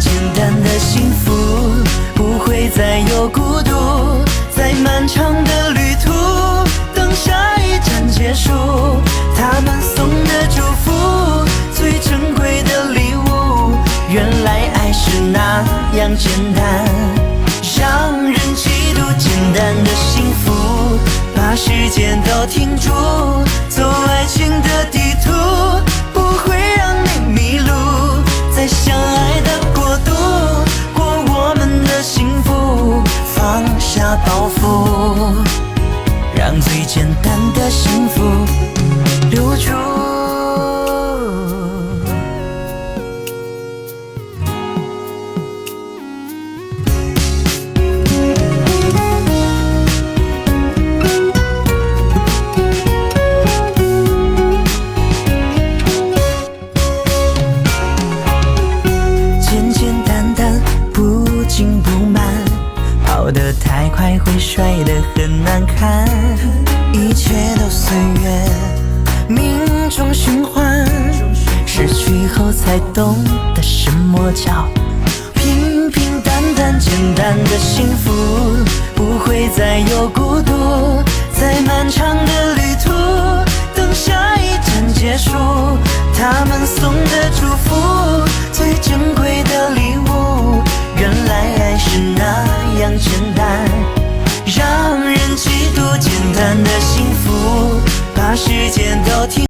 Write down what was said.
简单的幸福，不会再有孤独。在漫长的旅途，等下一站结束，他们送的祝福，最珍贵的礼物。原来爱是那样简单，让人嫉妒。简单的幸福，把时间都停住，走爱情的地图，不会让你迷路。在相爱的国度，过我们的幸福，放下包袱，让最简单的幸福留住。跑得太快会摔得很难看，一切都随缘，命中循环。失去后才懂得什么叫平平淡淡。简单的幸福，不会再有孤独。在漫长的旅途，等下一站结束，他们送的祝福，最珍贵的礼物。原来爱是那样简单，让人嫉妒。简单的幸福，把时间都停。